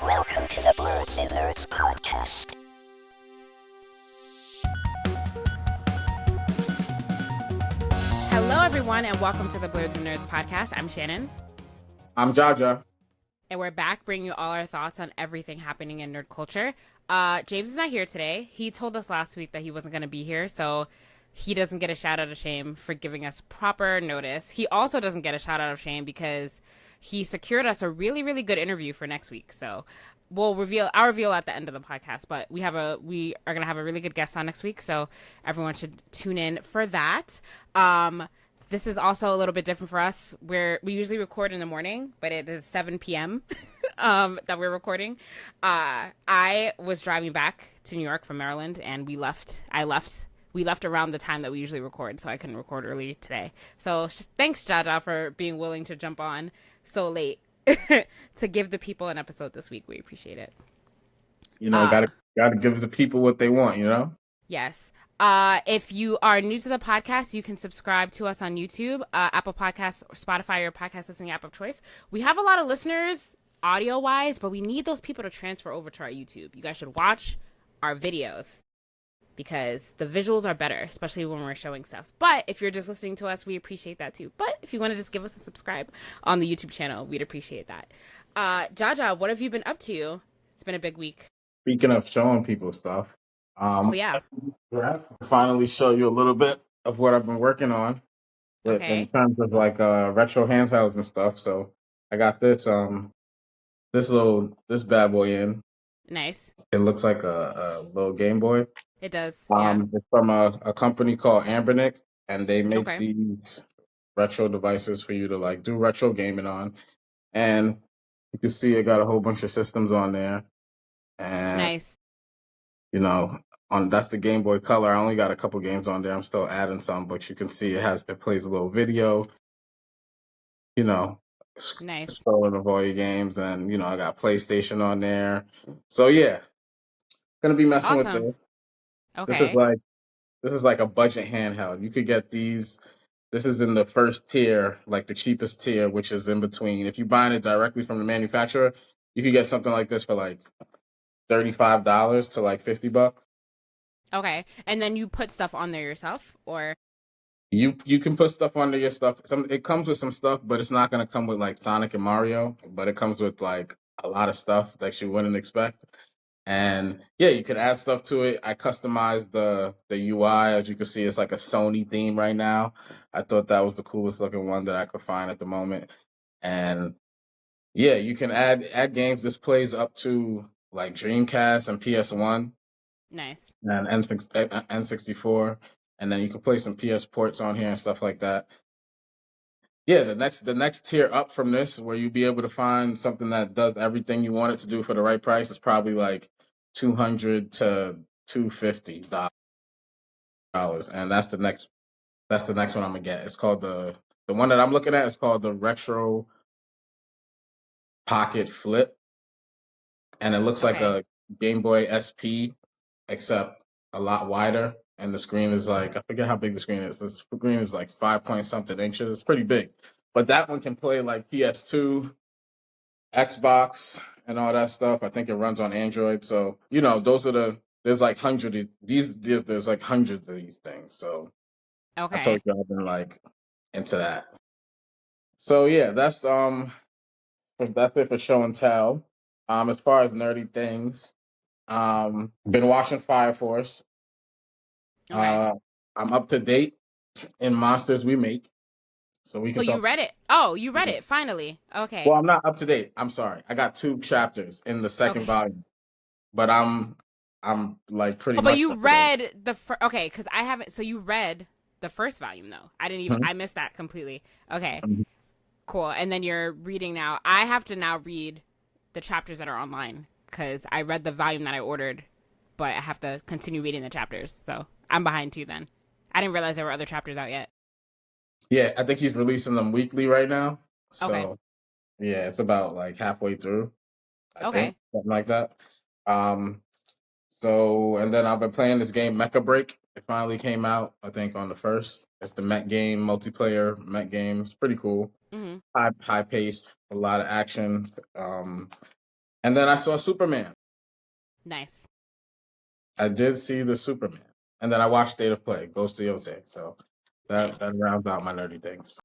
Welcome to the Blerdsnerds podcast. Hello, everyone, and welcome to the Blerdsnerds podcast. I'm Shannon. I'm Jaja. And we're back bringing you all our thoughts on everything happening in nerd culture. James is not here today. He told us last week that he wasn't going to be here, so he doesn't get a shout out of shame for giving us proper notice. He also doesn't get a shout out of shame because he secured us a really, really good interview for next week. So I'll reveal at the end of the podcast, but we are going to have a really good guest on next week, so everyone should tune in for that. This is also a little bit different for us, where we usually record in the morning, but it is 7 p.m. That we're recording. I was driving back to New York from Maryland, and we left around the time that we usually record, so I couldn't record early today. So thanks, Jaja, for being willing to jump on so late to give the people an episode this week. We appreciate it. You know, gotta give the people what they want, you know? Yes. If you are new to the podcast, you can subscribe to us on YouTube, Apple Podcasts, or Spotify, your podcast listening app of choice. We have a lot of listeners audio-wise, but we need those people to transfer over to our YouTube. You guys should watch our videos because the visuals are better, especially when we're showing stuff. But if you're just listening to us, we appreciate that too. But if you want to just give us a subscribe on the YouTube channel, we'd appreciate that. Jaja, what have you been up to? It's been a big week. Speaking of showing people stuff, Yeah. I'll finally show you a little bit of what I've been working on in terms of like retro handhelds and stuff. So I got this bad boy in. Nice. It looks like a little Game Boy. It does. Yeah. It's from a company called Ambernick, and they make these retro devices for you to like do retro gaming on. And you can see it got a whole bunch of systems on there. And Nice. you know, that's the Game Boy Color. I only got a couple games on there. I'm still adding some, but you can see it plays a little video. You know, Nice. scrolling of all your games, and you know, I got PlayStation on there. So yeah, gonna be messing with this. Okay. This is like a budget handheld. You could get these. This is in the first tier, like the cheapest tier, which is in between. If you're buying it directly from the manufacturer, you could get something like this for like $35 to like $50. Okay. And then you put stuff on there yourself, or? You can put stuff under your stuff. It comes with some stuff, but it's not gonna come with like Sonic and Mario. But it comes with like a lot of stuff that you wouldn't expect. And yeah, you can add stuff to it. I customized the UI. As you can see, it's like a Sony theme right now. I thought that was the coolest looking one that I could find at the moment. And yeah, you can add games. This plays up to like Dreamcast and PS1. Nice. And N64. And then you can play some PS ports on here and stuff like that. Yeah, the next tier up from this, where you'll be able to find something that does everything you want it to do for the right price, is probably like $200 to $250. And that's the next one I'm gonna get. It's called the one that I'm looking at is called the Retro Pocket Flip. And it looks like a Game Boy SP, except a lot wider. And the screen is like, I forget how big the screen is. The screen is like 5 point something inches. It's pretty big. But that one can play like PS2, Xbox, and all that stuff. I think it runs on Android. So, you know, there's like hundreds of these things. So I told you I've been like into that. So yeah, that's it for show and tell. As far as nerdy things, been watching Fire Force. I'm up to date in Monsters We Make. So we can you read it? Oh, you read it, finally. Okay. Well, I'm not up to date. I'm sorry. I got 2 chapters in the second volume. But I'm like pretty much. But you read because I haven't. So you read the first volume, though. I didn't even. I missed that completely. Okay. Mm-hmm. Cool. And then you're reading now. I have to now read the chapters that are online because I read the volume that I ordered, but I have to continue reading the chapters. So I'm behind too then. I didn't realize there were other chapters out yet. Yeah, I think he's releasing them weekly right now. So yeah, it's about like halfway through. I think, something like that. So and then I've been playing this game Mecha Break. It finally came out, I think, on the 1st. It's the mech game, multiplayer mech game. It's pretty cool. Mm-hmm. High paced, a lot of action. And then I saw Superman. Nice. I did see the Superman. And then I watched State of Play, Ghost of Yotei. So Nice. that rounds out my nerdy things.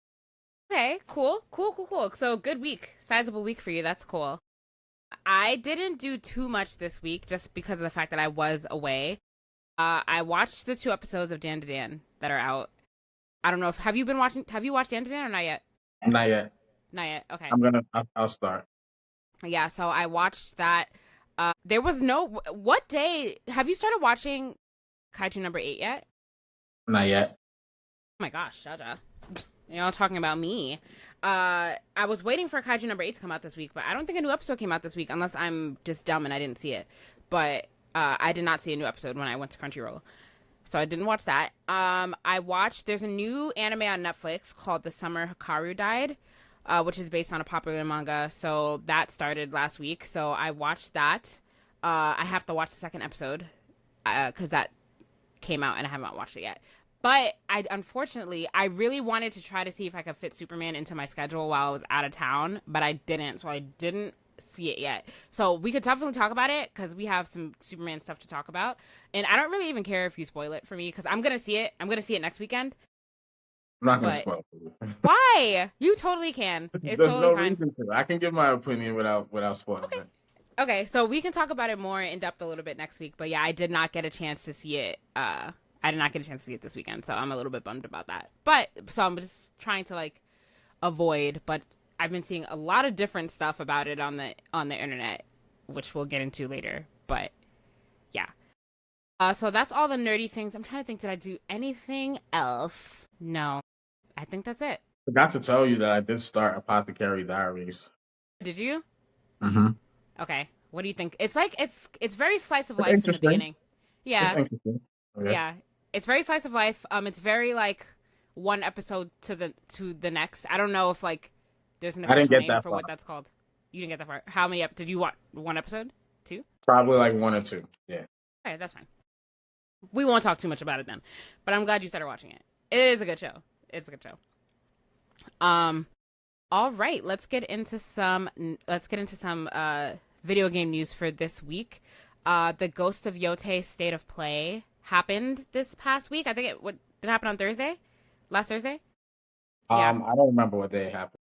Okay, cool. So good week. Sizable week for you. That's cool. I didn't do too much this week just because of the fact that I was away. I watched the 2 episodes of Dan to Dan that are out. I don't know if have you watched Dan to Dan or not yet? Not yet. Not yet. Okay. I'll start. Yeah, so I watched that. There was no what day have you started watching Kaiju number 8 yet? Not yet. Oh my gosh, Jaja. You know, talking about me. I was waiting for Kaiju number 8 to come out this week, but I don't think a new episode came out this week unless I'm just dumb and I didn't see it. But I did not see a new episode when I went to Crunchyroll. So I didn't watch that. There's a new anime on Netflix called The Summer Hikaru Died, which is based on a popular manga. So that started last week. So I watched that. I have to watch the second episode because that came out and I haven't watched it yet. But unfortunately, I really wanted to try to see if I could fit Superman into my schedule while I was out of town, but I didn't. So I didn't see it yet. So we could definitely talk about it because we have some Superman stuff to talk about. And I don't really even care if you spoil it for me because I'm going to see it. I'm going to see it next weekend. I'm not going to spoil it. Why? You totally can. It's There's totally no fine. reason to. I can give my opinion without spoiling it. Okay, so we can talk about it more in depth a little bit next week. But yeah, I did not get a chance to see it. I did not get a chance to see it this weekend, so I'm a little bit bummed about that. But so I'm just trying to like avoid. But I've been seeing a lot of different stuff about it on the internet, which we'll get into later. But yeah, so that's all the nerdy things. I'm trying to think. Did I do anything else? No, I think that's it. Forgot to tell you that I did start Apothecary Diaries. Did you? Mm-hmm. Okay. What do you think? It's like it's very slice of life in the beginning. Yeah. It's interesting. Okay. Yeah. It's very slice of life. It's very like one episode to the next. I don't know if like there's an official name for what that's called. You didn't get that far. How many did you watch? One episode? 2? Probably like 1 or 2. Yeah. Okay, that's fine. We won't talk too much about it then. But I'm glad you started watching it. It is a good show. It's a good show. All right, let's get into some video game news for this week. The Ghost of Yotei State of Play happened this past week. I think did it happen on Thursday? Last Thursday? I don't remember what day it happened.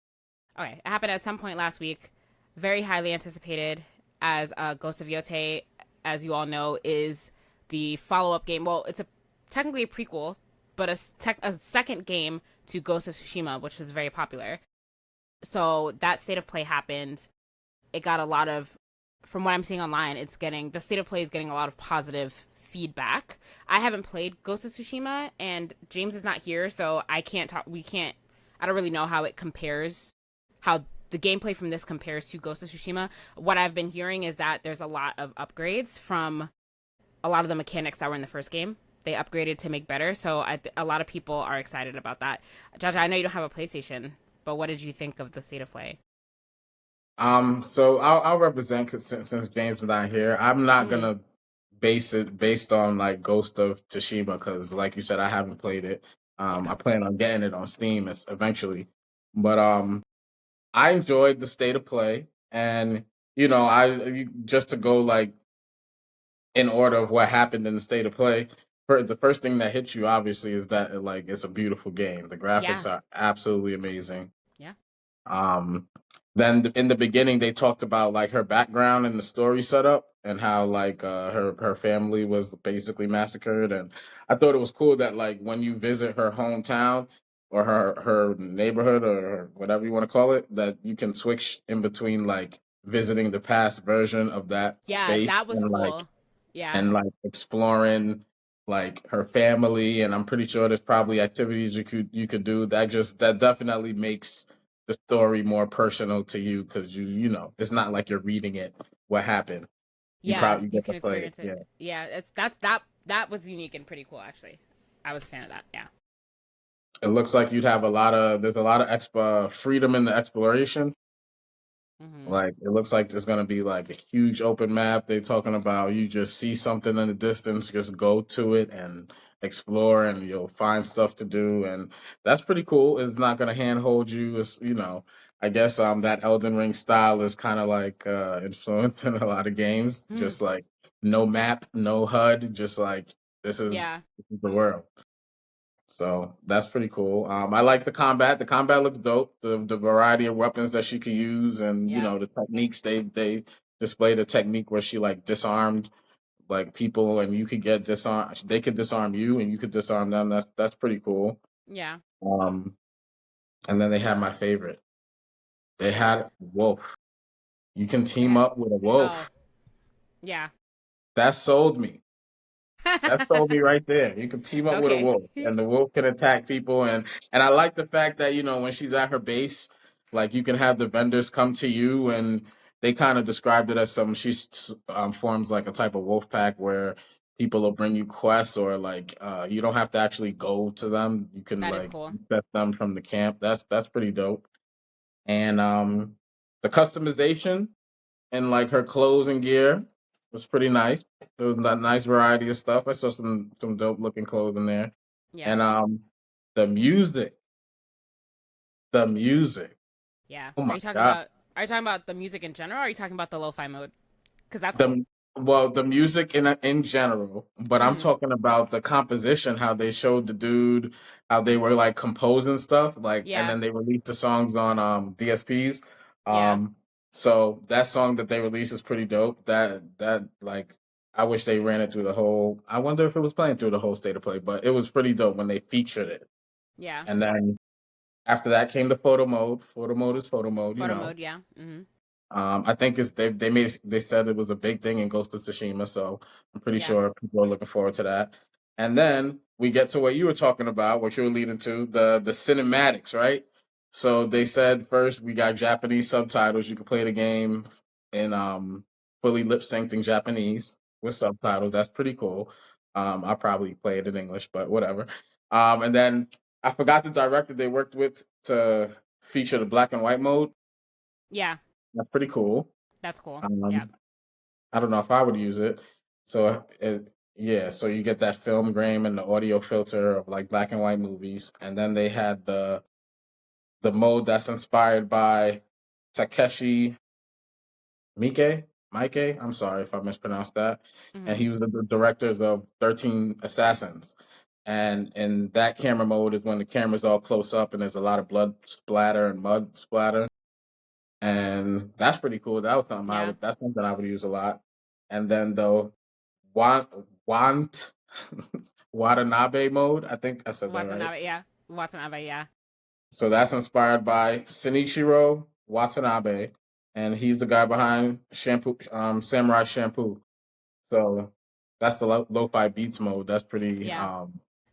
Okay, it happened at some point last week. Very highly anticipated as Ghost of Yotei, as you all know, is the follow-up game. Well, it's technically a prequel, but a second game to Ghost of Tsushima, which was very popular. So that State of Play happened. It got a lot of, from what I'm seeing online, the State of Play is getting a lot of positive feedback. I haven't played Ghost of Tsushima, and James is not here, so I don't really know how it compares, how the gameplay from this compares to Ghost of Tsushima. What I've been hearing is that there's a lot of upgrades from a lot of the mechanics that were in the first game. They upgraded to make better, so a lot of people are excited about that. Jaja, I know you don't have a PlayStation, but what did you think of the State of Play? So I'll represent since James is not here. I'm not gonna base it based on like Ghost of Tsushima because, like you said, I haven't played it. I plan on getting it on Steam eventually, but I enjoyed the State of Play, and just to go like in order of what happened in the State of Play. The first thing that hits you obviously is that it's a beautiful game. The graphics are absolutely amazing. Yeah. Then in the beginning they talked about like her background and the story setup and how like her family was basically massacred, and I thought it was cool that like when you visit her hometown or her neighborhood or whatever you want to call it, that you can switch in between like visiting the past version of that space. That was cool. And like exploring like her family, and I'm pretty sure there's probably activities you could do that definitely makes the story more personal to you because you know it's not like you're reading it what happened. You get can to play experience it. Yeah, that was unique and pretty cool actually. I was a fan of that. Yeah. It looks like there's a lot of freedom in the exploration. Mm-hmm. Like it looks like there's gonna be like a huge open map. They're talking about you just see something in the distance, just go to it and explore, and you'll find stuff to do, and that's pretty cool. It's not gonna handhold you. It's I guess that Elden Ring style is kind of like influencing a lot of games. Mm. Just like no map, no HUD, just like Yeah. this is the world. So that's pretty cool. I like the combat. The combat looks dope. The variety of weapons that she can use, and Yeah. the techniques they display the technique where she like disarmed like people, and you could get disarmed. They could disarm you, and you could disarm them. That's pretty cool. Yeah. Um, and then they had my favorite. They had wolf. You can team Yeah. up with a Oh. wolf. Yeah. That sold me. That sold me right there. You can team up with a Okay. wolf, and the wolf can attack people. And I like the fact that when she's at her base, like you can have the vendors come to you, and they kind of described it as forms like a type of wolf pack where people will bring you quests, or like you don't have to actually go to them. You can That is like cool. set them from the camp. That's pretty dope. And the customization and like her clothes and gear was pretty nice. There was a nice variety of stuff. I saw some dope looking clothes in there. Yeah. And the music, the music. Yeah. Oh my god. Are you talking about the music in general, or are you talking about the lo-fi mode? Because that's cool. The the music in general, but I'm Mm. talking about the composition, how they showed the dude, how they were like composing stuff, like, and Yeah. then they released the songs on DSPs. Yeah. So that song that they released is pretty dope. That like I wish they ran it through the whole. I wonder if it was playing through the whole state of play, but it was pretty dope when they featured it. Yeah. And then after that came the photo mode. Photo mode is photo mode, Photo mode. Yeah. Mm-hmm. I think they said it was a big thing in Ghost of Tsushima, so I'm pretty Yeah. sure people are looking forward to that. And then we get to what you were talking about, what you were leading to, the cinematics, right? So they said first we got Japanese subtitles. You can play the game in fully lip synced in Japanese with subtitles. That's pretty cool. I'll probably play it in English, but whatever. And then I forgot the director they worked with to feature the black and white mode. Yeah. That's pretty cool. That's cool. Yeah. Um, I don't know if I would use it. So yeah, so you get that film grain and the audio filter of like black and white movies, and then they had the mode that's inspired by Takeshi Miike. I'm sorry if I mispronounced that. And Mm-hmm. he was the director of 13 Assassins. And in that camera mode is when the camera's all close up and there's a lot of blood splatter and mud splatter. And that's pretty cool. Yeah. That's something I would use a lot. And then the want want Watanabe mode. I think I said that right. Watanabe. Yeah. Watanabe. Yeah. So that's inspired by Shinichiro Watanabe, and he's the guy behind Shampoo, Samurai Shampoo. So that's the lo-fi beats mode. That's pretty. Yeah.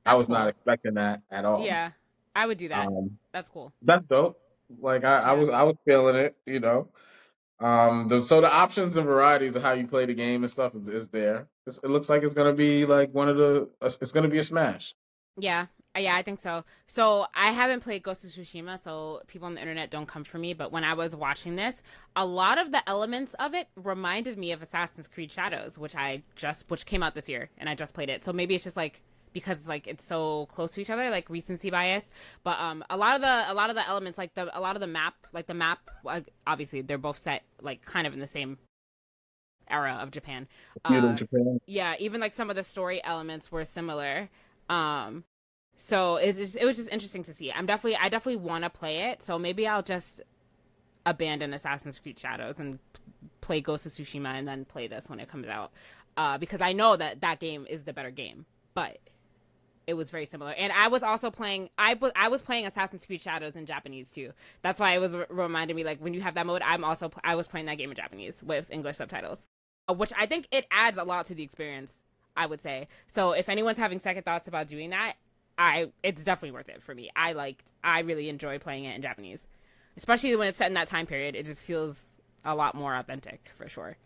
I That's was not cool. expecting that at all. Yeah. I would do that. Um, That's cool. that's dope. Like Yeah. I was feeling it. So the options and varieties of how you play the game and stuff is there. It looks like it's gonna be like it's gonna be a smash. Yeah. Yeah, I think so. So I haven't played Ghost of Tsushima, so people on the internet don't come for me. But when I was watching this, a lot of the elements of it reminded me of Assassin's Creed Shadows, which came out this year, and I just played it. So maybe it's just like because like it's so close to each other, like recency bias. But a lot of the elements, like a lot of the map, obviously they're both set like kind of in the same era of Japan. Feudal Japan. Yeah, even like some of the story elements were similar. So it was just interesting to see. I definitely want to play it. So maybe I'll just abandon Assassin's Creed Shadows and play Ghost of Tsushima and then play this when it comes out. Because I know that game is the better game, but it was very similar. And I was also playing. I was playing Assassin's Creed Shadows in Japanese too. That's why it was reminding me like when you have that mode. I was playing that game in Japanese with English subtitles, which I think it adds a lot to the experience. I would say. So if anyone's having second thoughts about doing that, it's definitely worth it for me. I really enjoy playing it in Japanese, especially when it's set in that time period. It just feels a lot more authentic for sure.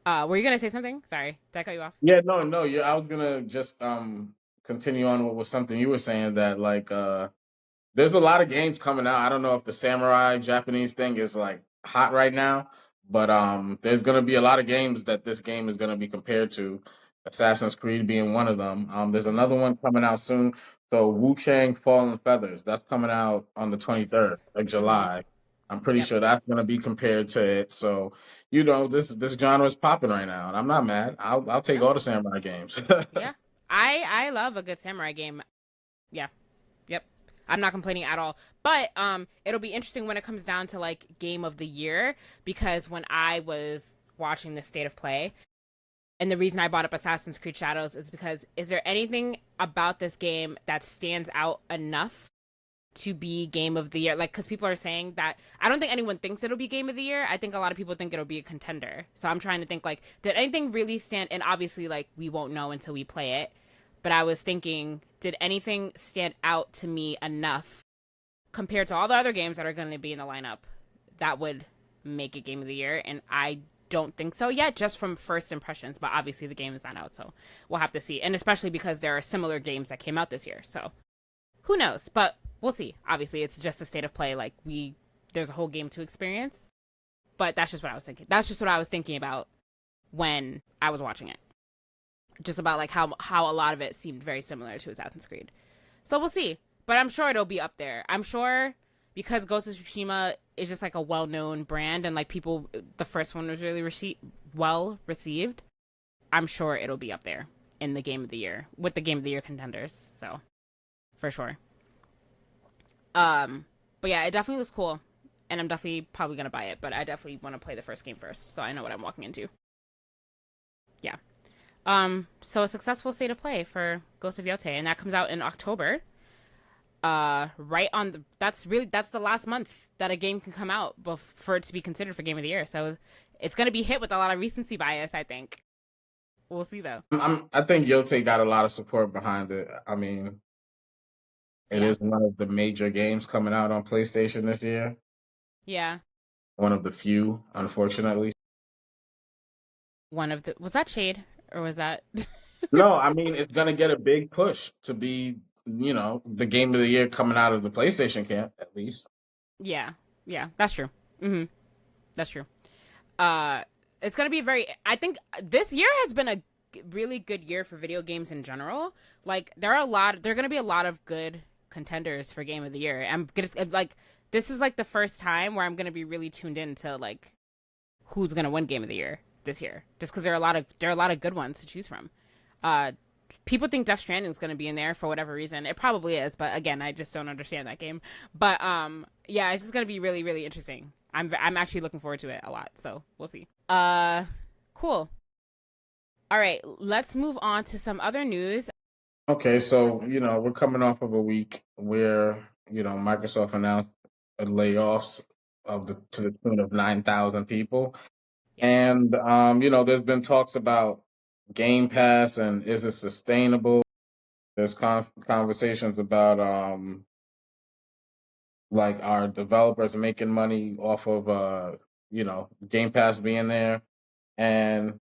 Were you gonna say something? Sorry, did I cut you off? Yeah, no. Yeah, I was gonna just continue on with something you were saying that like there's a lot of games coming out. I don't know if the samurai Japanese thing is like hot right now, but there's gonna be a lot of games that this game is gonna be compared to. Assassin's Creed being one of them. There's another one coming out soon. So Wu Chang Fallen Feathers, that's coming out on the 23rd Yes. of Mm-hmm. July. I'm pretty Yep. sure that's going to be compared to it. So, this genre is popping right now, and I'm not mad. I'll take No. all the samurai games. Yeah. I love a good samurai game. Yeah. Yep. I'm not complaining at all. But it'll be interesting when it comes down to like game of the year, because when I was watching the state of play, and the reason I brought up Assassin's Creed Shadows is because is there anything about this game that stands out enough to be game of the year? Like, because people are saying that I don't think anyone thinks it'll be game of the year. I think a lot of people think it'll be a contender. So I'm trying to think like, did anything really stand? And obviously, like, we won't know until we play it. But I was thinking, did anything stand out to me enough compared to all the other games that are going to be in the lineup that would make it game of the year? And I don't think so yet, just from first impressions. But obviously, the game is not out, so we'll have to see. And especially because there are similar games that came out this year, so who knows? But we'll see. Obviously, it's just a state of play. Like there's a whole game to experience. But that's just what I was thinking. That's just what I was thinking about when I was watching it. Just about like how a lot of it seemed very similar to Assassin's Creed. So we'll see. But I'm sure it'll be up there. I'm sure because Ghost of Tsushima is just like a well-known brand, and like people, the first one was really well received. I'm sure it'll be up there in the game of the year with the game of the year contenders. So for sure. But yeah, it definitely looks cool, and I'm definitely probably gonna buy it. But I definitely want to play the first game first, so I know what I'm walking into. Yeah. So a successful state of play for Ghost of Yotei, and that comes out in October. Right on that's the last month that a game can come out for it to be considered for game of the year. So it's gonna be hit with a lot of recency bias, I think. We'll see though. I think Yotei got a lot of support behind it. I mean, it is one of the major games coming out on PlayStation this year. Yeah. One of the few, unfortunately. Was that shade or was that? No, I mean, it's going to get a big push to be, the game of the year coming out of the PlayStation camp, at least. Yeah, that's true. That's true. It's gonna be I think this year has been a really good year for video games in general. Like there are gonna be a lot of good contenders for game of the year. I'm gonna like this is like the first time where I'm gonna be really tuned in to like who's gonna win game of the year this year, just because there are a lot of good ones to choose from. People think Death Stranding is going to be in there for whatever reason. It probably is, but again, I just don't understand that game. But yeah, it's just going to be really, really interesting. I'm actually looking forward to it a lot, so we'll see. Cool. All right, let's move on to some other news. Okay, so we're coming off of a week where Microsoft announced layoffs to the tune of 9,000 people. Yes. And there's been talks about Game Pass and is it sustainable? There's conversations about like our developers making money off of Game Pass being there, and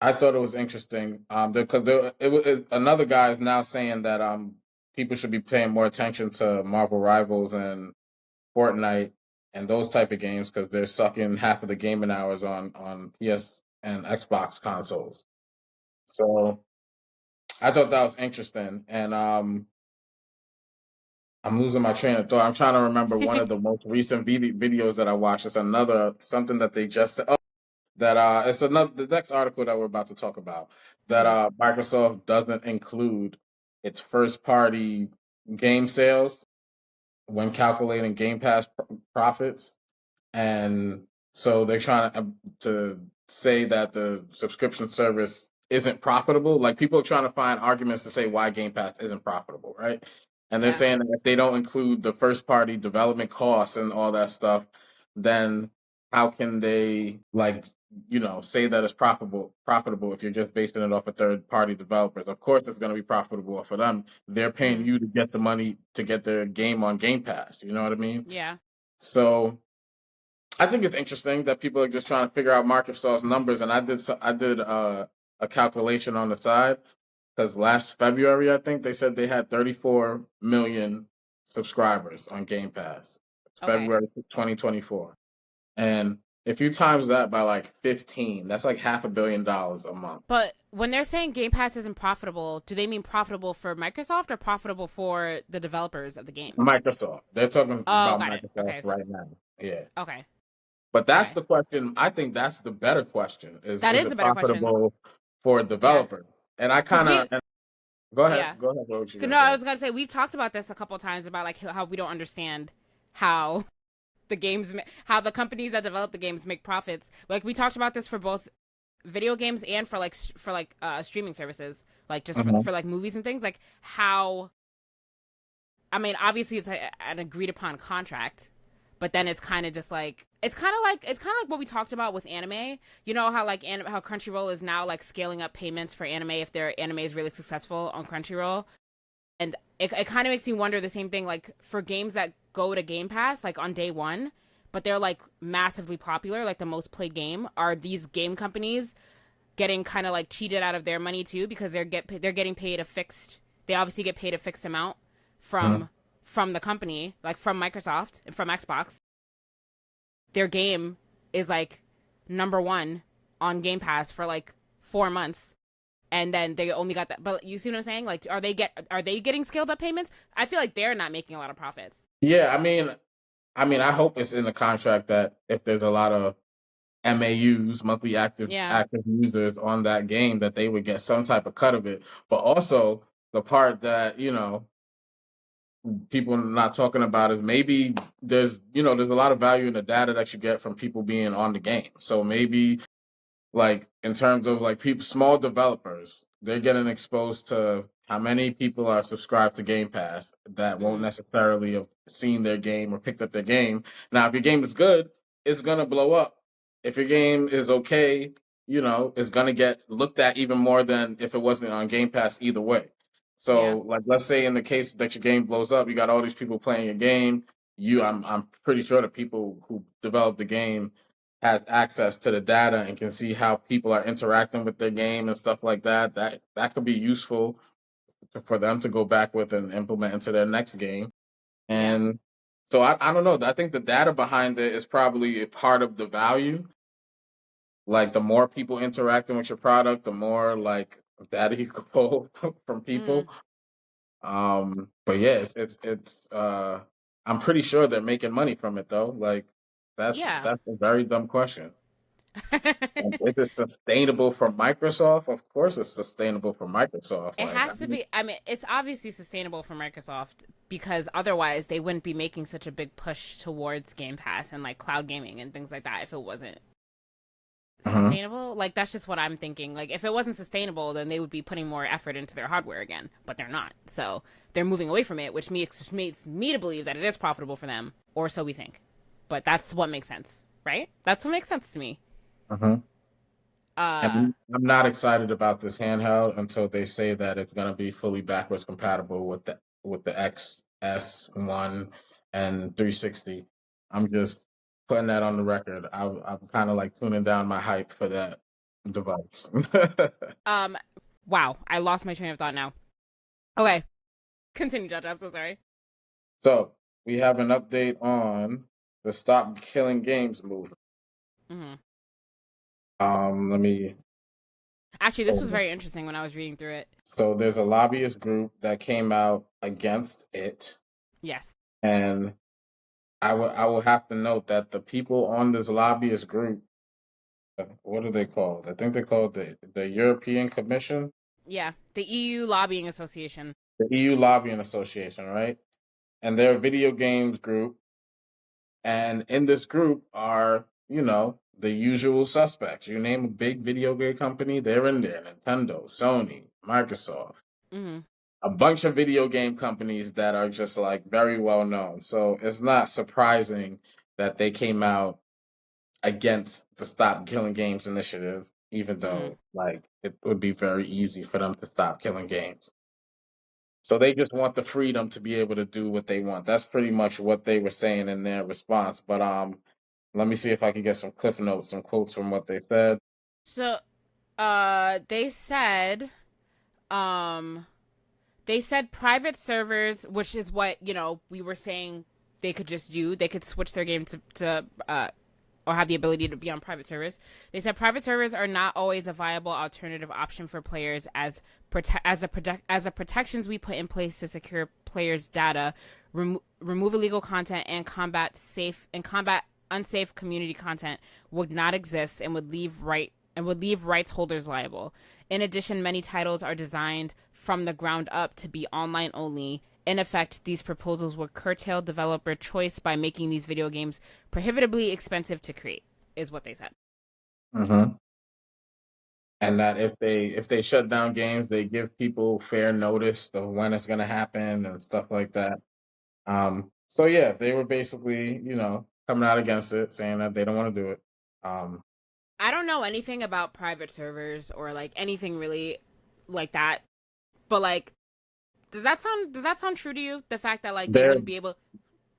I thought it was interesting because another guy is now saying that people should be paying more attention to Marvel Rivals and Fortnite and those type of games because they're sucking half of the gaming hours on PS and Xbox consoles. So I thought that was interesting, and I'm losing my train of thought. I'm trying to remember one of the most recent videos that I watched. It's something that they just said. Oh, that it's the next article that we're about to talk about. That Microsoft doesn't include its first party game sales when calculating Game Pass profits, and so they're trying to say that the subscription service isn't profitable. Like people are trying to find arguments to say why Game Pass isn't profitable, right? And they're saying that if they don't include the first party development costs and all that stuff, then how can they say that it's profitable if you're just basing it off of third party developers? Of course it's going to be profitable for them. They're paying you to get the money to get their game on Game Pass. You know what I mean? Yeah. So I think it's interesting that people are just trying to figure out Microsoft's numbers, and I did a calculation on the side because last February I think they said they had 34 million subscribers on Game Pass. February 2024, and if you times that by like 15, that's like $500 million a month. But when they're saying Game Pass isn't profitable, do they mean profitable for Microsoft or profitable for the developers of the games? Microsoft. They're talking Oh, about got it. Microsoft Okay. right now. Yeah. Okay. But that's Okay. the question. I think that's the better question. That Is is it a better question. profitable for a Yeah. developer? And I Because kind of go ahead. yeah. Go ahead. What you gonna No, I say? was gonna say we've talked about this a couple of times about like how we don't understand how how the companies that develop the games make profits. Like we talked about this for both video games and for streaming services, like just Mhm. for like movies and things. Like how, I mean, obviously it's an agreed upon contract, but then it's kind of just like it's kind of like what we talked about with anime. You know how like how Crunchyroll is now like scaling up payments for anime if their anime is really successful on Crunchyroll. And it kind of makes me wonder the same thing, like for games that go to Game Pass, like on day one, but they're like massively popular, like the most played game. Are these game companies getting kind of like cheated out of their money too because they're getting paid a fixed? They obviously get paid a fixed amount Mhm. from the company, like from Microsoft and from Xbox. Their game is like number one on Game Pass for like 4 months, and then they only got that. But you see what I'm saying? Like, are they getting scaled up payments? I feel like they're not making a lot of profits. Yeah. I hope it's in the contract that if there's a lot of MAUs, monthly Yeah, active users on that game, that they would get some type of cut of it. But also the part that people are not talking about is maybe there's a lot of value in the data that you get from people being on the game. So maybe like in terms of like people, small developers, they're getting exposed to how many people are subscribed to Game Pass that won't mm-hmm. necessarily have seen their game or picked up their game. Now, if your game is good, it's gonna blow up. If your game is okay, it's gonna get looked at even more than if it wasn't on Game Pass either way. Yeah, So, like, let's say in the case that your game blows up, you got all these people playing your game. I'm pretty sure the people who developed the game has access to the data and can see how people are interacting with their game and stuff like that. That could be useful for them to go back with and implement into their next game. yeah, And so I don't know. I think the data behind it is probably a part of the value. Like the more people interacting with your product, the more like data you could pull from mm, people. But yeah, I'm pretty sure they're making money from it though. Like yeah. that's a very dumb question. Is it sustainable for Microsoft? Of course, it's sustainable for Microsoft. It Like, has to be. I mean, it's obviously sustainable for Microsoft because otherwise they wouldn't be making such a big push towards Game Pass and like cloud gaming and things like that if it wasn't uh sustainable. Like that's just what I'm thinking. Like if it wasn't sustainable, then they would be putting more effort into their hardware again, but they're not. So they're moving away from it, which makes me to believe that it is profitable for them, or so we think. But that's what makes sense, right? That's what makes sense to me. And Uh, I'm not excited about this handheld until they say that it's going to be fully backwards compatible with the XS1 and 360. I'm just putting that on the record. I'm kind of like tuning down my hype for that device. um, wow, I lost my train of thought now. Okay, continue, Judge. I'm so sorry. So we have an update on the Stop Killing Games movement. Hmm. Let me. Actually, this was very interesting when I was reading through it. So there's a lobbyist group that came out against it, Yes. and I will have to note that the people on this lobbyist group, what are they called? I think they're called the European Commission, Yeah, the EU Lobbying Association. the EU Lobbying Association, right? And they're a video games group, and in this group are the usual suspects. You name a big video game company, they're in there: Nintendo, Sony, Microsoft. Hmm. A bunch of video game companies that are just like very well known. So it's not surprising that they came out against the Stop Killing Games initiative, even Hmm. though like it would be very easy for them to stop killing games. So they just want the freedom to be able to do what they want. That's pretty much what they were saying in their response. But let me see if I can get some cliff notes, some quotes from what they said. So, um, they said private servers, which is what we were saying they could just do. They could switch their game to or have the ability to be on private servers. They said private servers are not always a viable alternative option for players as the protections we put in place to secure players' data, remove illegal content, and combat unsafe community content would not exist and would leave rights holders liable. In addition, many titles are designed from the ground up to be online only. In effect, these proposals would curtail developer choice by making these video games prohibitively expensive to create, is what they said. Mm-hmm. And that if they shut down games, they give people fair notice of when it's going to happen and stuff like that. So yeah, they were basically, coming out against it, saying that they don't want to do it. I don't know anything about private servers or like anything really like that, but like, does that sound true to you? The fact that like they wouldn't be able.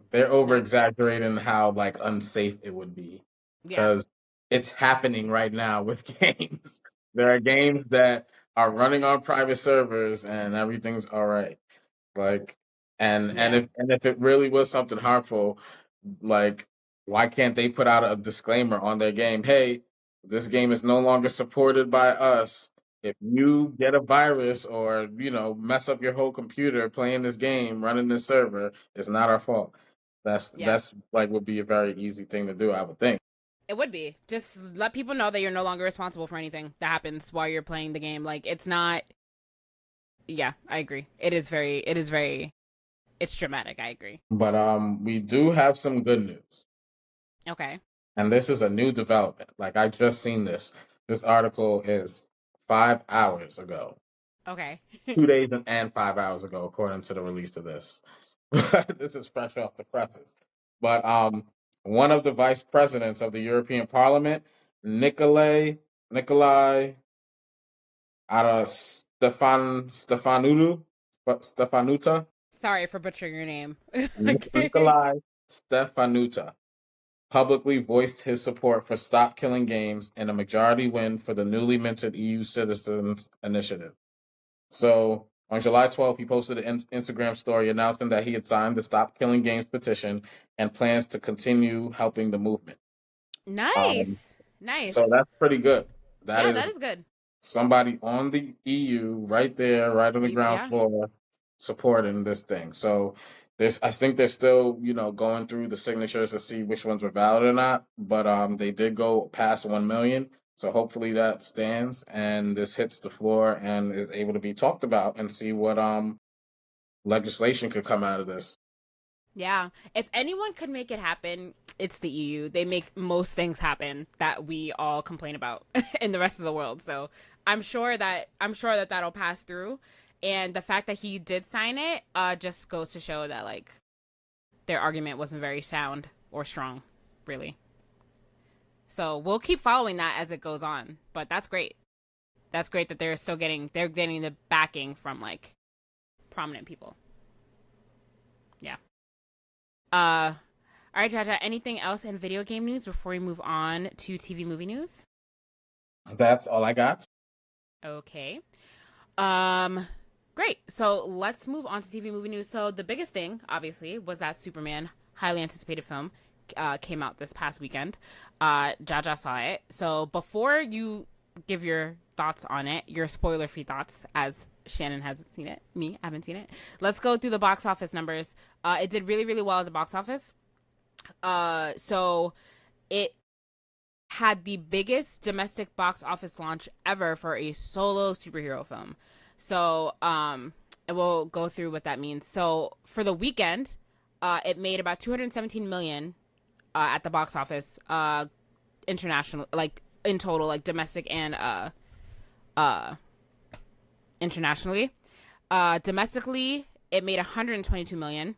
They're over exaggerating how like unsafe it would be because it's happening right now with games. There are games that are running on private servers and everything's all right. Like, and if it really was something harmful, like, why can't they put out a disclaimer on their game? Hey, this game is no longer supported by us. If you get a virus or mess up your whole computer playing this game, running this server, it's not our fault. That's like would be a very easy thing to do, I would think. It would be. Just let people know that you're no longer responsible for anything that happens while you're playing the game. Like, it's not. Yeah, I agree. It's dramatic. I agree. But we do have some good news. Okay. And this is a new development. Like, I just seen this. This article is 5 hours ago. Okay. 2 days and 5 hours ago, according to the release of this. This is fresh off the presses. But one of the vice presidents of the European Parliament, Nikolai Stefanuta. Sorry for butchering your name. Nikolai Stefanuta publicly voiced his support for Stop Killing Games in a majority win for the newly minted EU Citizens Initiative. So on July 12th, he posted an Instagram story announcing that he had signed the Stop Killing Games petition and plans to continue helping the movement. Nice. So that's pretty good. That is good. Somebody on the EU right there, right on the ground floor, supporting this thing. So I think they're still, going through the signatures to see which ones were valid or not. But they did go past 1 million. So hopefully that stands and this hits the floor and is able to be talked about and see what legislation could come out of this. Yeah. If anyone could make it happen, it's the EU. They make most things happen that we all complain about in the rest of the world. So I'm sure that that'll pass through. And the fact that he did sign it just goes to show that like their argument wasn't very sound or strong, really. So we'll keep following that as it goes on. But that's great. That's great that they're getting the backing from like prominent people. Yeah. All right, Jaja, anything else in video game news before we move on to TV movie news? That's all I got. Okay. Great. So let's move on to TV movie news. So the biggest thing, obviously, was that Superman, highly anticipated film, came out this past weekend. Jaja saw it. So before you give your thoughts on it, your spoiler-free thoughts, as Shannon hasn't seen it, I haven't seen it. Let's go through the box office numbers. It did really, really well at the box office. So it had the biggest domestic box office launch ever for a solo superhero film. So, we'll go through what that means. So for the weekend, it made about 217 million, at the box office, international, like in total, like domestic and, internationally. Domestically, it made 122 million.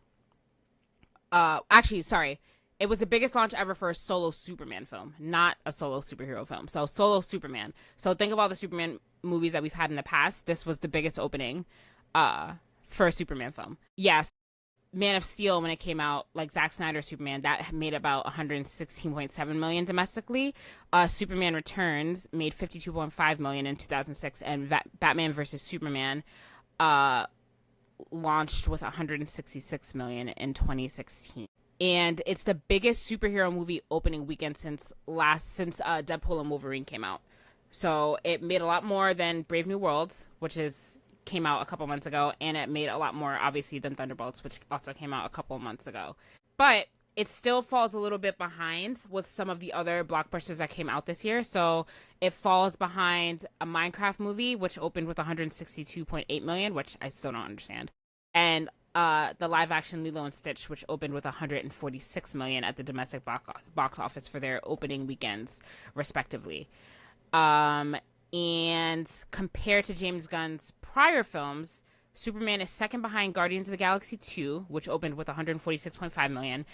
Actually, sorry. It was the biggest launch ever for a solo Superman film, not a solo superhero film. So solo Superman. So think of all the Superman movies that we've had in the past. This was the biggest opening for a Superman film. Yes, Man of Steel, when it came out, like Zack Snyder's Superman, that made about 116.7 million domestically. Superman Returns made 52.5 million in 2006, and Batman vs. Superman launched with 166 million in 2016. and it's the biggest superhero movie opening weekend since Deadpool and Wolverine came out. So it made a lot more than Brave New World, which is came out a couple months ago, and it made a lot more obviously than Thunderbolts, which also came out a couple months ago. But it still falls a little bit behind with some of the other blockbusters that came out this year. So it falls behind a Minecraft movie, which opened with 162.8 million, which I still don't understand, and the live action Lilo and Stitch, which opened with 146 million at the domestic box office for their opening weekends, respectively. And compared to James Gunn's prior films, Superman is second behind Guardians of the Galaxy 2, which opened with 146.5 million,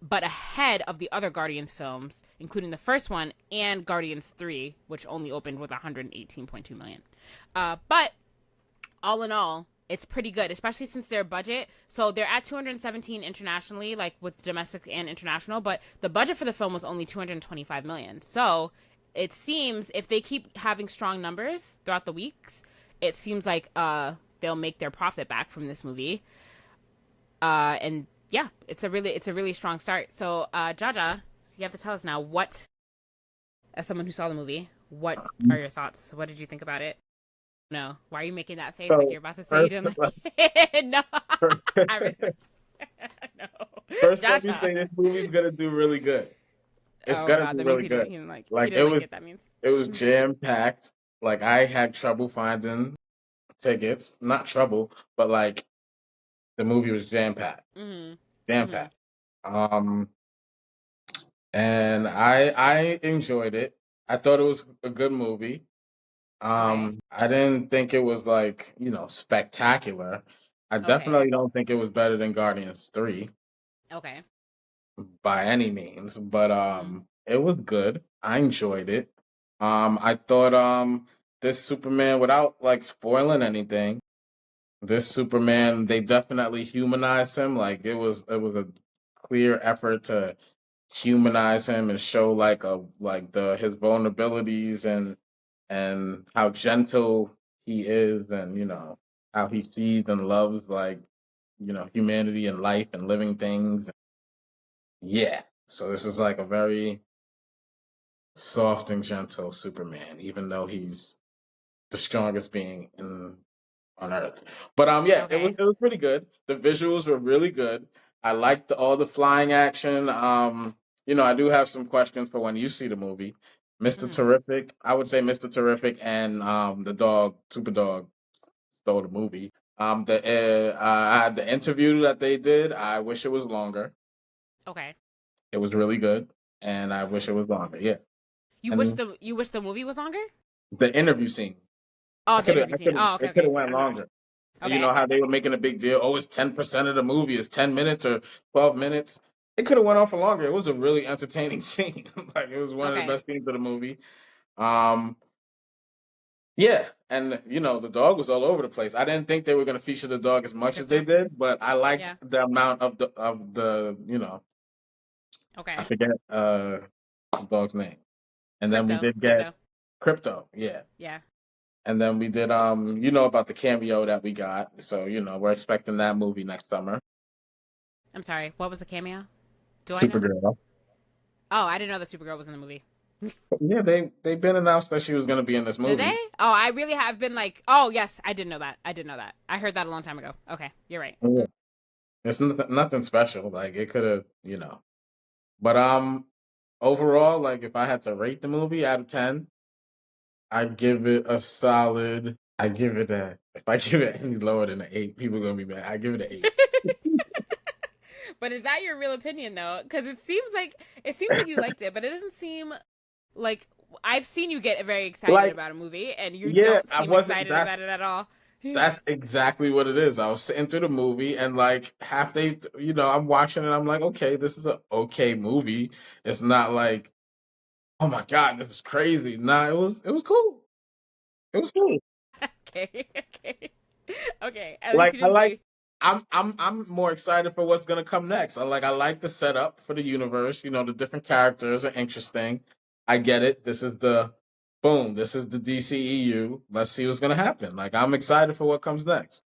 but ahead of the other Guardians films, including the first one and Guardians 3, which only opened with 118.2 million. But all in all, it's pretty good, especially since their budget. So they're at 217 internationally, like with domestic and international, but the budget for the film was only 225 million. So it seems if they keep having strong numbers throughout the weeks, it seems like they'll make their profit back from this movie. And yeah, it's a really strong start. So Jaja, you have to tell us now what, as someone who saw the movie, what are your thoughts? What did you think about it? No, why are you making that face like you're about to say you didn't like it? No, I refuse. No. First, let me say this movie's gonna do really good. It's gonna do really good. He didn't like it it. That means it was jam packed. Like I had trouble finding tickets. Not trouble, but like the movie was jam packed. Jam packed. And I enjoyed it. I thought it was a good movie. I didn't think it was like, spectacular. I definitely don't think it was better than Guardians 3 Okay. by any means, but it was good. I enjoyed it. I thought this Superman, without like spoiling anything, this Superman, they definitely humanized him. Like it was a clear effort to humanize him and show his vulnerabilities and how gentle he is, and how he sees and loves humanity and life and living things. Yeah, so this is like a very soft and gentle Superman, even though he's the strongest being on Earth. But yeah, it was pretty good. The visuals were really good. I liked all the flying action. I do have some questions for when you see the movie. Mr. Terrific, I would say Mr. Terrific and the dog, Super Dog, stole the movie. The interview that they did, I wish it was longer. Okay. It was really good, and I wish it was longer. Yeah. You wish the movie was longer? The interview scene. Oh, the interview scene. Oh, okay. It could have went longer. Okay. You know how they were making a big deal? Oh, it's 10% of the movie. It's 10 minutes or 12 minutes. It could have went on for longer. It was a really entertaining scene. Like it was one of the best scenes of the movie. Yeah, and the dog was all over the place. I didn't think they were going to feature the dog as much as they did, but I liked the amount of the. Okay. I forget the dog's name, and then we did get Crypto. Yeah. Yeah. And then we did about the cameo that we got. So we're expecting that movie next summer. I'm sorry. What was the cameo? Supergirl. Oh, I didn't know that Supergirl was in the movie. Yeah, they've been announced that she was going to be in this movie. Did they? Oh, I really have been like, oh yes, I didn't know that. I heard that a long time ago. Okay, you're right. Yeah. It's nothing special. Like it could have, but overall, like if I had to rate the movie out of 10, I'd give it a solid. If I give it any lower than an 8, people are gonna be mad. I give it an 8. But is that your real opinion though? Because it seems like you liked it, but it doesn't seem like I've seen you get very excited about a movie, and you don't seem excited about it at all. That's exactly what it is. I was sitting through the movie, and like I'm watching it. I'm like, okay, this is an okay movie. It's not like, oh my god, this is crazy. Nah, it was cool. It was cool. Okay. At least you didn't say... I'm more excited for what's gonna come next. I like the setup for the universe. The different characters are interesting. I get it. This is the DCEU. Let's see what's gonna happen. Like I'm excited for what comes next.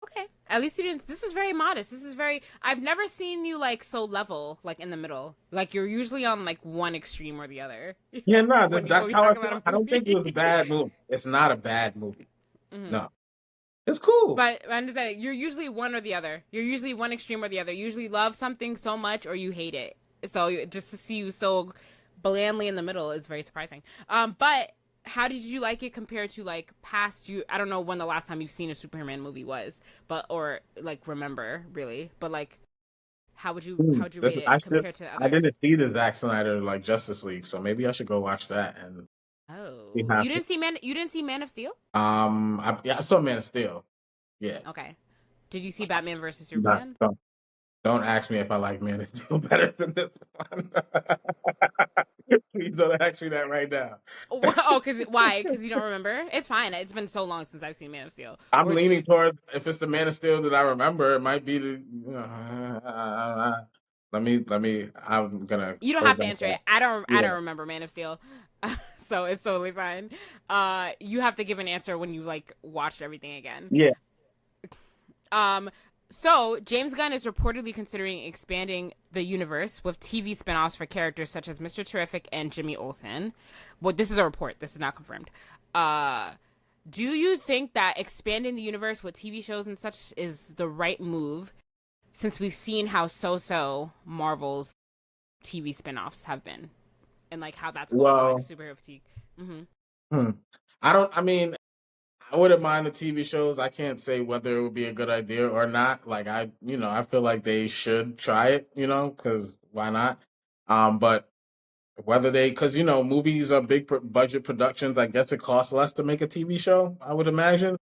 Okay. At least you didn't. This is very modest. This is very. I've never seen you like so level, like in the middle. Like you're usually on like one extreme or the other. Yeah, no, When that's we how I talk feel. about a I don't think it movie. was a bad movie. It's not a bad movie. Hmm. No, it's cool. But I'm just saying, you're usually one or the other. You're usually one extreme or the other. You usually love something so much or you hate it. So just to see you so blandly in the middle is very surprising. But how did you like it compared to like past you? I don't know when the last time you've seen a Superman movie was, but or like remember really. But like, how would you rate it compared to I others? didn't see the Zack Snyder like Justice League, so maybe I should go watch that and see Oh, how. You didn't see Man of Steel? Yeah, I saw Man of Steel. Yeah, Okay. Did you see Batman versus not, Superman? don't ask me if I like Man of Steel better than this one. Please don't ask me that right now. Oh, cause why? Because you don't remember? It's fine. It's been so long since I've seen Man of Steel. I'm Or leaning toward if it's the Man of Steel that I remember, it might be the. Let me. I'm gonna you don't hold have to back answer that. it. I Yeah, don't remember Man of Steel, so it's totally fine. You have to give an answer when you like watched everything again. yeah. Um, so James Gunn is reportedly considering expanding the universe with TV spinoffs for characters such as Mr. Terrific and Jimmy Olsen. Well, this is a report. This is not confirmed. Do you think that expanding the universe with TV shows and such is the right move? Since we've seen how so Marvel's TV spinoffs have been, and like how that's going with like Well, superhero fatigue. Mm-hmm. hmm. I don't. I mean, I wouldn't mind the TV shows. I can't say whether it would be a good idea or not. Like I feel like they should try it. Because why not? But whether because movies are big budget productions. I guess it costs less to make a TV show. I would imagine.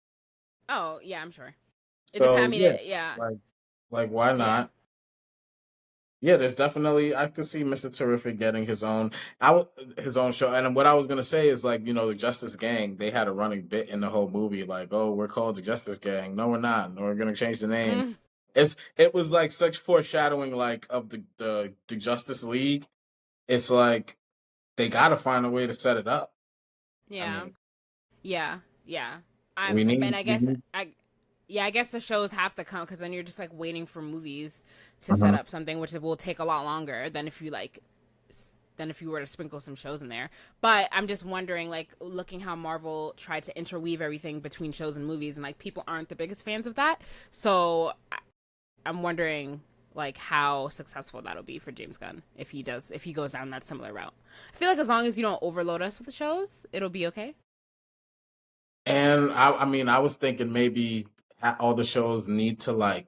Oh yeah, I'm sure. It depends. I So mean, yeah, yeah, like why yeah. not? Yeah, there's definitely I could see Mr. Terrific getting his own show. And what I was gonna say is like the Justice Gang. They had a running bit in the whole movie, like, oh, we're called the Justice Gang. No, we're not. No, we're gonna change the name. Mm, It was like such foreshadowing, like of the Justice League. It's like they got to find a way to set it up. I yeah, mean, yeah. we And need I we guess need. yeah, I guess the shows have to come because then you're just like waiting for movies to set Uh-huh. up something, which will take a lot longer than if you like than if you were to sprinkle some shows in there. But I'm just wondering, like, looking how Marvel tried to interweave everything between shows and movies, and like people aren't the biggest fans of that. So I'm wondering like how successful that'll be for James Gunn if he goes down that similar route. I feel like as long as you don't overload us with the shows, it'll be okay. And I mean, I was thinking maybe all the shows need to like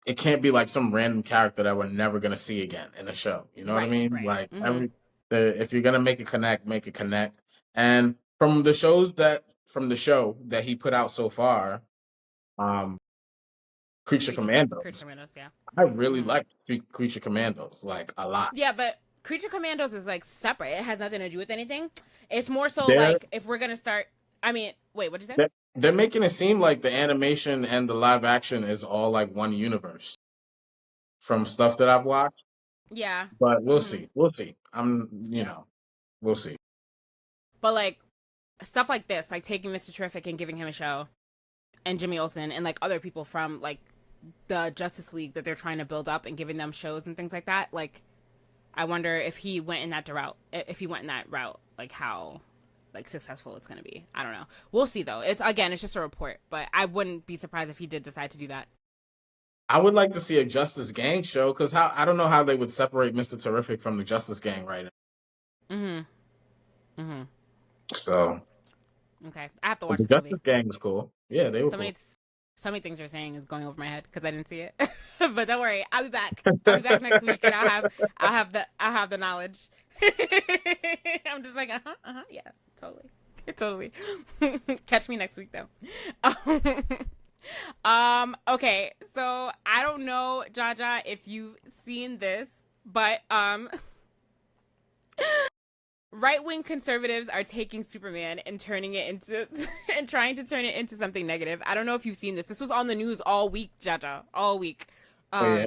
it can't be like some random character that we're never gonna see again in a show. You know what I Right, mean? right. Like Mm-hmm. if you're gonna make it connect. And from the show that he put out so far, um, Creature Creature Commandos, Commandos, yeah. I really Mm-hmm. like Creature Commandos like a lot. Yeah, but Creature Commandos is like separate. It has nothing to do with anything. It's more so They're like if we're gonna start. I mean, wait, what'd you say? they're making it seem like the animation and the live action is all like one universe from stuff that I've watched. Yeah. But we'll Mm-hmm. see. We'll see. Yeah. We'll see. But like stuff like this, like taking Mr. Terrific and giving him a show, and Jimmy Olsen and like other people from like the Justice League that they're trying to build up and giving them shows and things like that. Like, I wonder if he went in that route. If he went in that route, like how like successful it's gonna be. I don't know. We'll see though. It's just a report, but I wouldn't be surprised if he did decide to do that. I would like to see a Justice Gang show because I don't know how they would separate Mister Terrific from the Justice Gang right now. Mm-hmm. Mm-hmm. So Okay, I have to but watch the this movie. Justice Gang was cool. Yeah, they were So cool. many, so many things you're saying is going over my head because I didn't see it. But don't worry, I'll be back. I'll be back next week, and I'll have the knowledge. I'm just like, yeah, totally, totally. Catch me next week, though. Okay, so I don't know, Jaja, if you've seen this, but right-wing conservatives are taking Superman and turning it into and trying to turn it into something negative. I don't know if you've seen this. This was on the news all week, Jaja, all week. Oh yeah.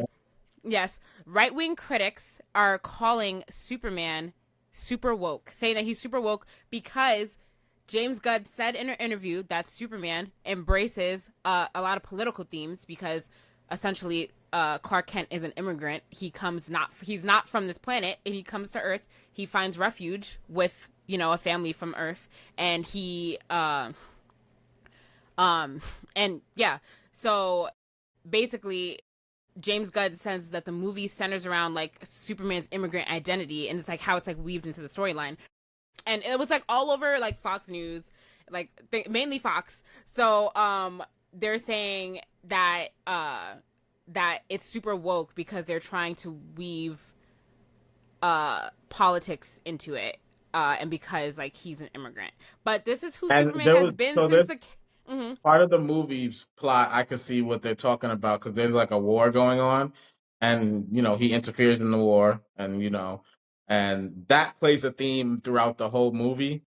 Yes, right-wing critics are calling Superman super woke, saying that he's super woke because James Gunn said in an interview that Superman embraces a lot of political themes because essentially Clark Kent is an immigrant. He's not from this planet, and he comes to Earth. He finds refuge with a family from Earth, and and yeah. So basically, James Gunn says that the movie centers around like Superman's immigrant identity, and it's like how it's like weaved into the storyline. And it was like all over like Fox News, like mainly Fox. So they're saying that that it's super woke because they're trying to weave politics into it, and because like he's an immigrant. But this is who Superman has been since the part of the movie's plot. I could see what they're talking about because there's like a war going on, and he interferes in the war, and that plays a theme throughout the whole movie.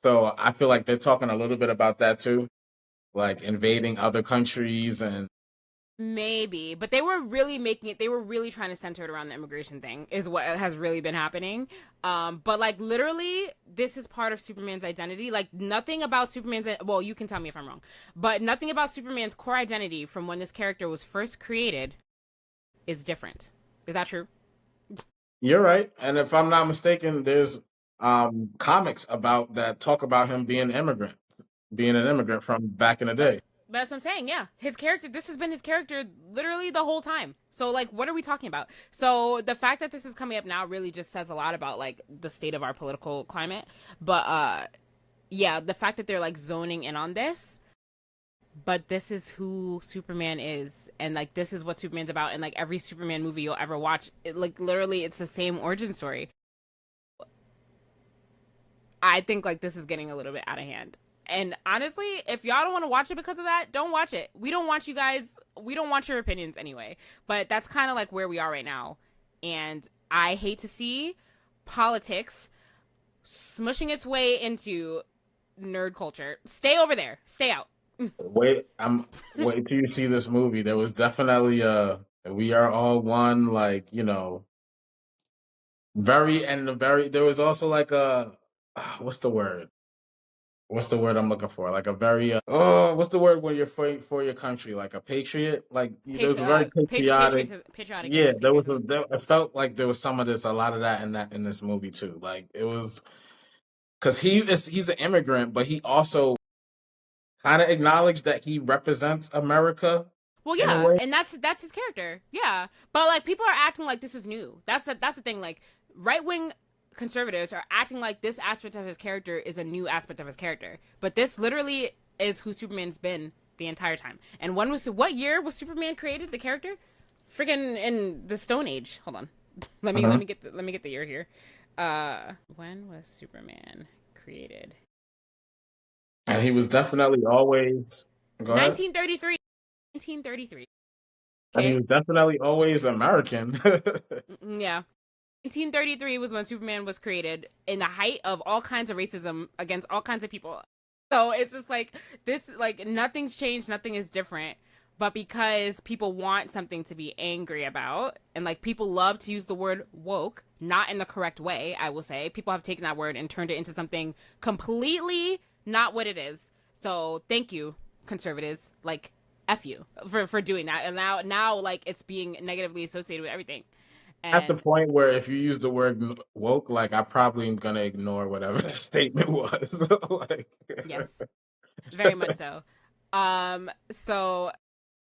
So I feel like they're talking a little bit about that too, like invading other countries and maybe, but they were really making it. They were really trying to center it around the immigration thing, is what has really been happening. But like literally, this is part of Superman's identity. Like nothing about Superman's. Well, you can tell me if I'm wrong, but nothing about Superman's core identity from when this character was first created is different. Is that true? You're right. And if I'm not mistaken, there's comics about that talk about him being an immigrant from back in the day. That's what I'm saying, yeah. His character, this has been his character literally the whole time. So, like, what are we talking about? So, the fact that this is coming up now really just says a lot about, like, the state of our political climate. But, yeah, the fact that they're, like, zoning in on this, but this is who Superman is. And, like, this is what Superman's about. And, like, every Superman movie you'll ever watch, literally, it's the same origin story. I think, like, this is getting a little bit out of hand. And honestly, if y'all don't want to watch it because of that, don't watch it. We don't want you guys. We don't want your opinions anyway. But that's kind of like where we are right now. And I hate to see politics smushing its way into nerd culture. Stay over there. Stay out. Wait till you see this movie. There was definitely We Are All One, like, there was also like what's the word? What's the word I'm looking for? Like a very what's the word when you're fighting for your country? Like a patriot? Like there was a very patriotic. Patriotic. Yeah, it felt like there was some of this, a lot of that in this movie too. Like it was because he's an immigrant, but he also kind of acknowledged that he represents America. Well, yeah, and that's his character. Yeah, but like people are acting like this is new. That's the thing. Like right wing conservatives are acting like this aspect of his character is a new aspect of his character, but this literally is who Superman's been the entire time. And what year was Superman created? The character, friggin' in the Stone Age. Hold on, let me get the year here. When was Superman created? And he was definitely always 1933. 1933. Okay. And he was definitely always American. Yeah. 1933 was when Superman was created, in the height of all kinds of racism against all kinds of people. So it's just like this, like nothing's changed, nothing is different. But because people want something to be angry about, and like people love to use the word woke, not in the correct way, I will say. People have taken that word and turned it into something completely not what it is. So thank you, conservatives. Like F you for doing that. And now like it's being negatively associated with everything. And at the point where if you use the word woke, like I probably am gonna ignore whatever that statement was. Like, yes, very much so. So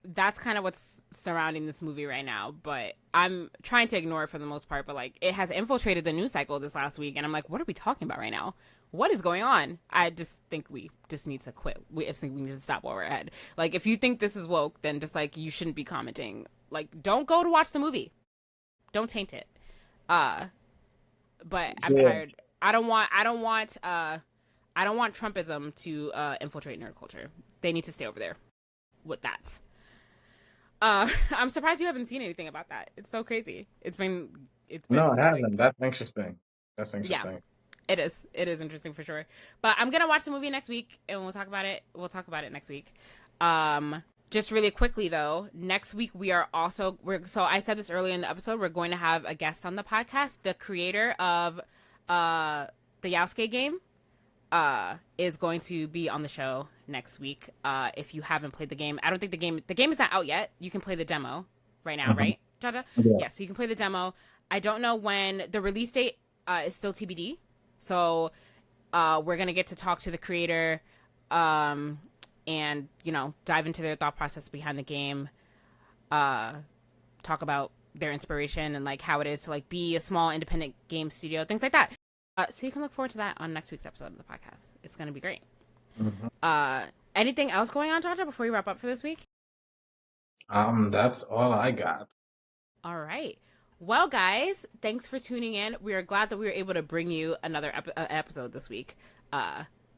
that's kind of what's surrounding this movie right now. But I'm trying to ignore it for the most part. But like, it has infiltrated the news cycle this last week, and I'm like, what are we talking about right now? What is going on? I just think we just need to quit. I just think we need to stop while we're ahead. Like, if you think this is woke, then just like you shouldn't be commenting. Like, don't go to watch the movie. Don't taint it. But I'm tired. I don't want Trumpism to infiltrate nerd culture. They need to stay over there with that. I'm surprised you haven't seen anything about that. It's so crazy. It's been no, I haven't. That's interesting. Yeah, it is. It is interesting for sure. But I'm gonna watch the movie next week, and we'll talk about it. We'll talk about it next week. Just really quickly though, next week so I said this earlier in the episode, we're going to have a guest on the podcast, the creator of the Yasuke game. is going to be on the show next week. If you haven't played the game, I don't think the game is not out yet. You can play the demo right now, right, Jaja? Yeah, so you can play the demo. I don't know when the release date is still TBD. So we're gonna get to talk to the creator, and dive into their thought process behind the game. Talk about their inspiration and like how it is to like be a small independent game studio, things like that. So you can look forward to that on next week's episode of the podcast. It's gonna be great. Anything else going on, Jaja, before we wrap up for this week? That's all I got. All right. Well, guys, thanks for tuning in. We are glad that we were able to bring you another episode this week.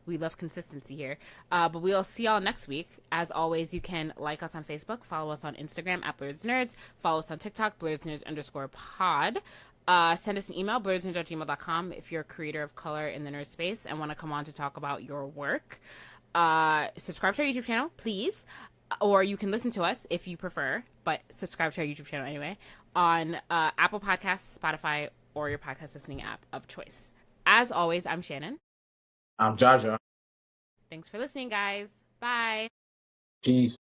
We love consistency here. But we'll see y'all next week. As always, you can like us on Facebook, follow us on Instagram at Blerdsnerds, follow us on TikTok, Blerdsnerds_pod. Send us an email, blerdsnerds@gmail.com, if you're a creator of color in the nerd space and want to come on to talk about your work. Subscribe to our YouTube channel, please. Or you can listen to us if you prefer, but subscribe to our YouTube channel anyway, on Apple Podcasts, Spotify, or your podcast listening app of choice. As always, I'm Shannon. I'm Jaja. Thanks for listening, guys. Bye. Peace.